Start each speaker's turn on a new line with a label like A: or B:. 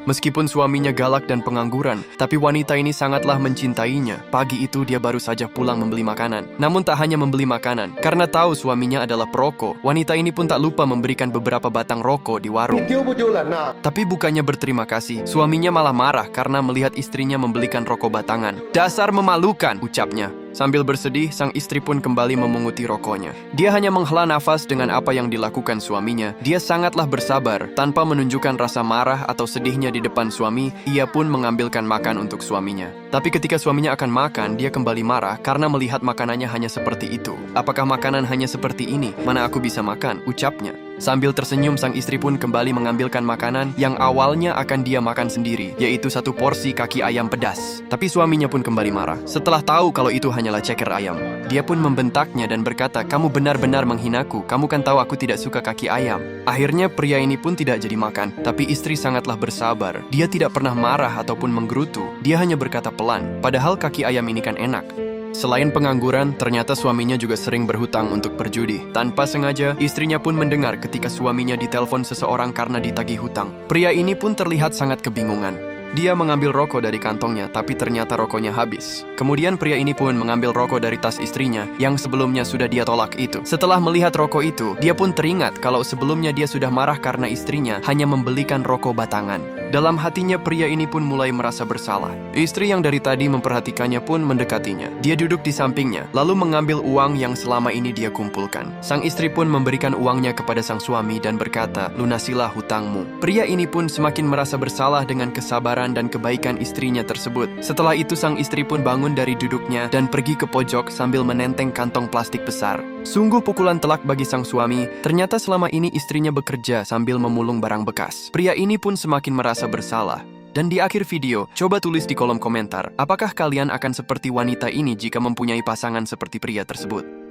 A: Meskipun suaminya galak dan pengangguran, tapi wanita ini sangatlah mencintainya. Pagi itu dia baru saja pulang membeli makanan. Namun tak hanya membeli makanan, karena tahu suaminya adalah perokok, wanita ini pun tak lupa memberikan beberapa batang rokok di warung. Tapi bukannya berterima kasih, suaminya malah marah karena melihat istrinya membelikan rokok batangan. "Dasar memalukan," ucapnya. Sambil bersedih, sang istri pun kembali memunguti rokoknya. Dia hanya menghela nafas dengan apa yang dilakukan suaminya. Dia sangatlah bersabar, tanpa menunjukkan rasa marah atau sedihnya di depan suami, ia pun mengambilkan makan untuk suaminya. Tapi ketika suaminya akan makan, dia kembali marah karena melihat makanannya hanya seperti itu. "Apakah makanan hanya seperti ini? Mana aku bisa makan?" ucapnya. Sambil tersenyum, sang istri pun kembali mengambilkan makanan yang awalnya akan dia makan sendiri, yaitu satu porsi kaki ayam pedas. Tapi suaminya pun kembali marah. Setelah tahu kalau itu hanyalah ceker ayam, dia pun membentaknya dan berkata, "Kamu benar-benar menghinaku, kamu kan tahu aku tidak suka kaki ayam." Akhirnya pria ini pun tidak jadi makan, tapi istri sangatlah bersabar. Dia tidak pernah marah ataupun menggerutu, dia hanya berkata pelan, padahal kaki ayam ini kan enak. Selain pengangguran, ternyata suaminya juga sering berhutang untuk berjudi. Tanpa sengaja, istrinya pun mendengar ketika suaminya ditelepon seseorang karena ditagih hutang. Pria ini pun terlihat sangat kebingungan. Dia mengambil rokok dari kantongnya, tapi ternyata rokoknya habis. Kemudian pria ini pun mengambil rokok dari tas istrinya, yang sebelumnya sudah dia tolak itu. Setelah melihat rokok itu, dia pun teringat kalau sebelumnya dia sudah marah karena istrinya hanya membelikan rokok batangan. Dalam hatinya, pria ini pun mulai merasa bersalah. Istri yang dari tadi memperhatikannya pun mendekatinya. Dia duduk di sampingnya, lalu mengambil uang yang selama ini dia kumpulkan. Sang istri pun memberikan uangnya kepada sang suami dan berkata, "Lunasilah hutangmu." Pria ini pun semakin merasa bersalah dengan kesabaran dan kebaikan istrinya tersebut. Setelah itu, sang istri pun bangun dari duduknya dan pergi ke pojok sambil menenteng kantong plastik besar. Sungguh pukulan telak bagi sang suami. Ternyata selama ini istrinya bekerja sambil memulung barang bekas. Pria ini pun semakin merasa bersalah. Dan di akhir video, coba tulis di kolom komentar, apakah kalian akan seperti wanita ini jika mempunyai pasangan seperti pria tersebut?